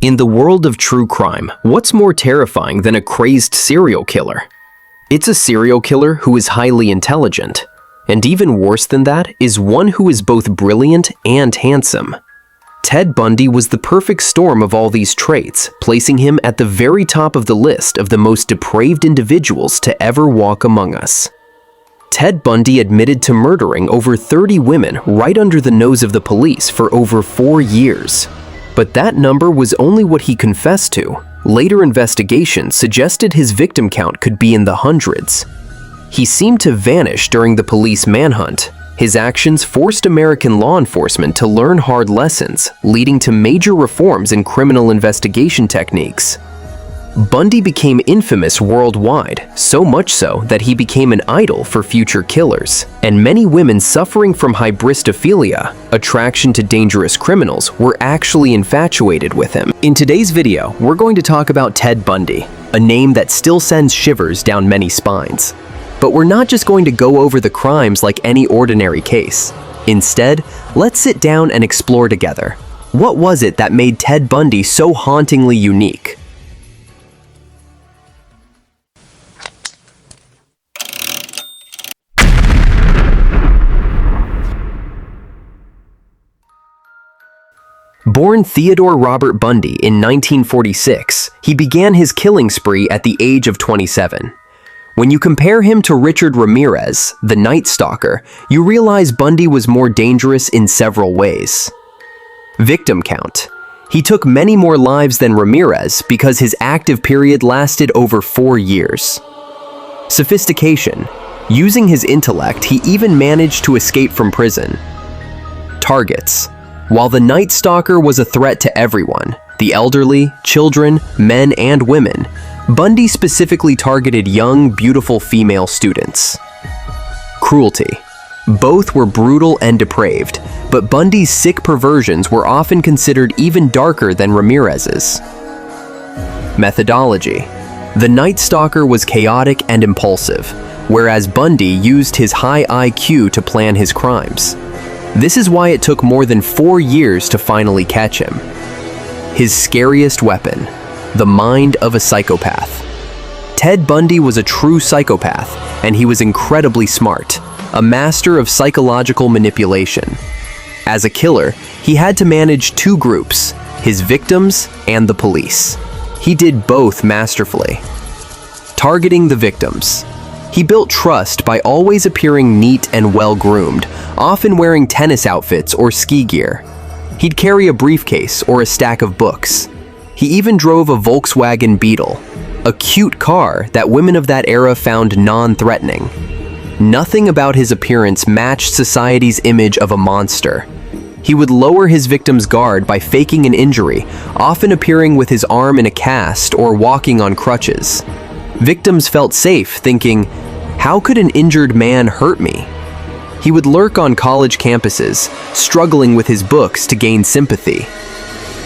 In the world of true crime, what's more terrifying than a crazed serial killer? It's a serial killer who is highly intelligent. And even worse than that is one who is both brilliant and handsome. Ted Bundy was the perfect storm of all these traits, placing him at the very top of the list of the most depraved individuals to ever walk among us. Ted Bundy admitted to murdering over 30 women right under the nose of the police for over 4 years. But that number was only what he confessed to. Later investigations suggested his victim count could be in the hundreds. He seemed to vanish during the police manhunt. His actions forced American law enforcement to learn hard lessons, leading to major reforms in criminal investigation techniques. Bundy became infamous worldwide, so much so that he became an idol for future killers, and many women suffering from hybristophilia, attraction to dangerous criminals, were actually infatuated with him. In today's video, we're going to talk about Ted Bundy, a name that still sends shivers down many spines. But we're not just going to go over the crimes like any ordinary case. Instead, let's sit down and explore together. What was it that made Ted Bundy so hauntingly unique? Born Theodore Robert Bundy in 1946, he began his killing spree at the age of 27. When you compare him to Richard Ramirez, the Night Stalker, you realize Bundy was more dangerous in several ways. Victim count. He took many more lives than Ramirez because his active period lasted over 4 years. Sophistication. Using his intellect, he even managed to escape from prison. Targets. While the Night Stalker was a threat to everyone, the elderly, children, men, and women, Bundy specifically targeted young, beautiful female students. Cruelty. Both were brutal and depraved, but Bundy's sick perversions were often considered even darker than Ramirez's. Methodology. The Night Stalker was chaotic and impulsive, whereas Bundy used his high IQ to plan his crimes. This is why it took more than 4 years to finally catch him. His scariest weapon, the mind of a psychopath. Ted Bundy was a true psychopath, and he was incredibly smart, a master of psychological manipulation. As a killer, he had to manage 2 groups, his victims and the police. He did both masterfully. Targeting the victims. He built trust by always appearing neat and well-groomed, often wearing tennis outfits or ski gear. He'd carry a briefcase or a stack of books. He even drove a Volkswagen Beetle, a cute car that women of that era found non-threatening. Nothing about his appearance matched society's image of a monster. He would lower his victim's guard by faking an injury, often appearing with his arm in a cast or walking on crutches. Victims felt safe, thinking, "How could an injured man hurt me?" He would lurk on college campuses, struggling with his books to gain sympathy.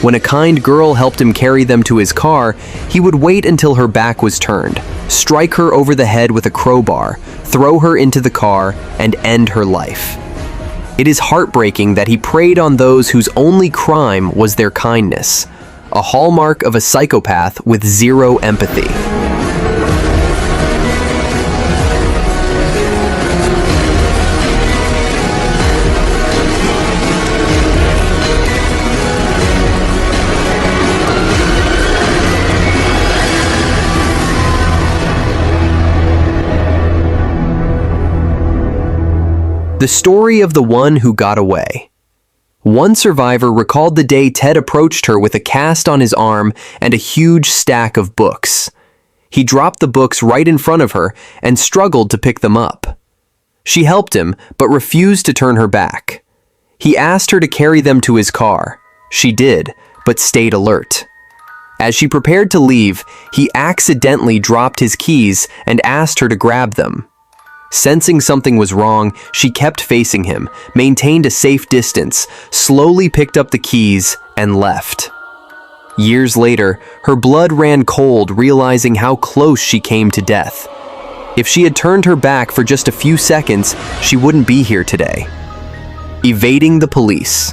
When a kind girl helped him carry them to his car, he would wait until her back was turned, strike her over the head with a crowbar, throw her into the car, and end her life. It is heartbreaking that he preyed on those whose only crime was their kindness, a hallmark of a psychopath with zero empathy. The story of the one who got away. One survivor recalled the day Ted approached her with a cast on his arm and a huge stack of books. He dropped the books right in front of her and struggled to pick them up. She helped him, but refused to turn her back. He asked her to carry them to his car. She did, but stayed alert. As she prepared to leave, he accidentally dropped his keys and asked her to grab them. Sensing something was wrong, she kept facing him, maintained a safe distance, slowly picked up the keys, and left. Years later, her blood ran cold, realizing how close she came to death. If she had turned her back for just a few seconds, she wouldn't be here today. Evading the police.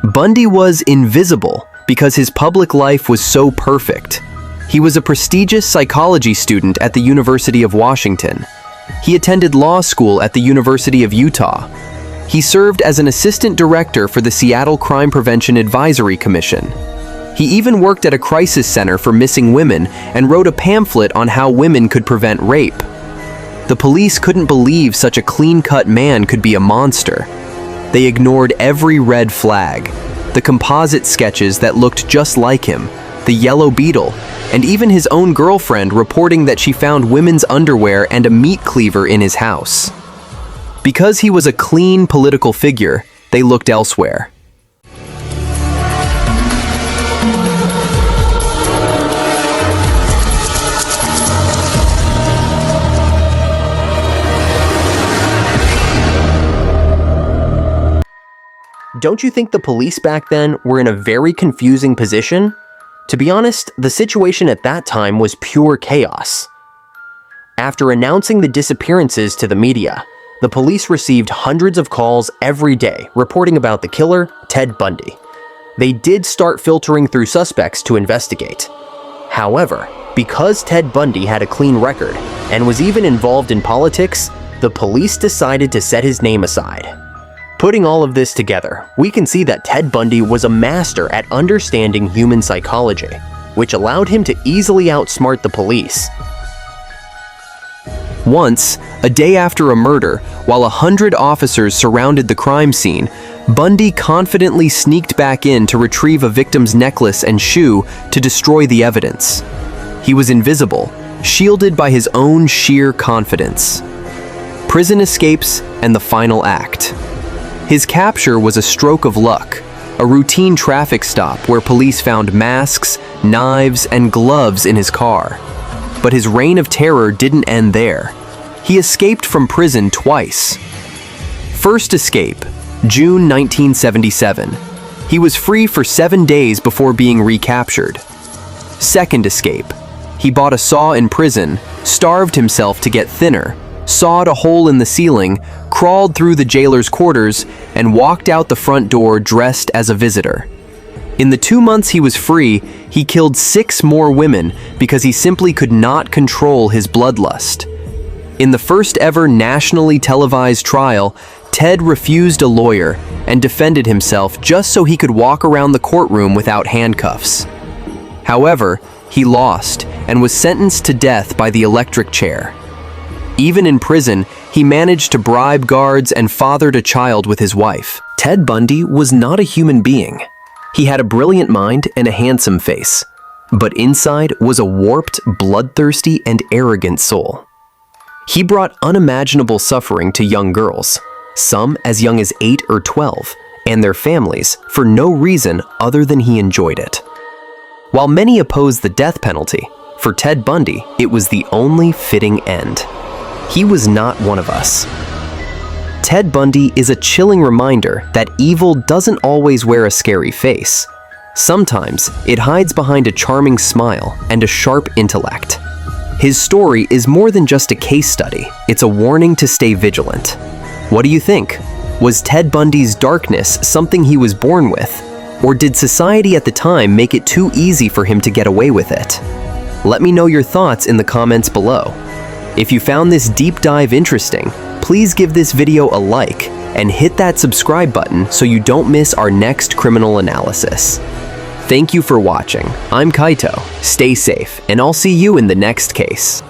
Bundy was invisible because his public life was so perfect. He was a prestigious psychology student at the University of Washington. He attended law school at the University of Utah. He served as an assistant director for the Seattle Crime Prevention Advisory Commission. He even worked at a crisis center for missing women and wrote a pamphlet on how women could prevent rape. The police couldn't believe such a clean-cut man could be a monster. They ignored every red flag, the composite sketches that looked just like him, the yellow beetle, and even his own girlfriend reporting that she found women's underwear and a meat cleaver in his house. Because he was a clean political figure, they looked elsewhere. Don't you think the police back then were in a very confusing position? To be honest, the situation at that time was pure chaos. After announcing the disappearances to the media, the police received hundreds of calls every day reporting about the killer, Ted Bundy. They did start filtering through suspects to investigate. However, because Ted Bundy had a clean record and was even involved in politics, the police decided to set his name aside. Putting all of this together, we can see that Ted Bundy was a master at understanding human psychology, which allowed him to easily outsmart the police. Once, a day after a murder, while 100 officers surrounded the crime scene, Bundy confidently sneaked back in to retrieve a victim's necklace and shoe to destroy the evidence. He was invisible, shielded by his own sheer confidence. Prison escapes and the final act. His capture was a stroke of luck, a routine traffic stop where police found masks, knives, and gloves in his car. But his reign of terror didn't end there. He escaped from prison twice. First escape, June 1977. He was free for 7 days before being recaptured. Second escape, he bought a saw in prison, starved himself to get thinner, sawed a hole in the ceiling, crawled through the jailer's quarters, and walked out the front door dressed as a visitor. In the 2 months he was free, he killed 6 more women because he simply could not control his bloodlust. In the first ever nationally televised trial, Ted refused a lawyer and defended himself just so he could walk around the courtroom without handcuffs. However, he lost and was sentenced to death by the electric chair. Even in prison, he managed to bribe guards and fathered a child with his wife. Ted Bundy was not a human being. He had a brilliant mind and a handsome face, but inside was a warped, bloodthirsty, and arrogant soul. He brought unimaginable suffering to young girls, some as young as 8 or 12, and their families for no reason other than he enjoyed it. While many opposed the death penalty, for Ted Bundy, it was the only fitting end. He was not one of us. Ted Bundy is a chilling reminder that evil doesn't always wear a scary face. Sometimes it hides behind a charming smile and a sharp intellect. His story is more than just a case study, it's a warning to stay vigilant. What do you think? Was Ted Bundy's darkness something he was born with? Or did society at the time make it too easy for him to get away with it? Let me know your thoughts in the comments below. If you found this deep dive interesting, please give this video a like and hit that subscribe button so you don't miss our next criminal analysis. Thank you for watching. I'm Kaito. Stay safe, and I'll see you in the next case.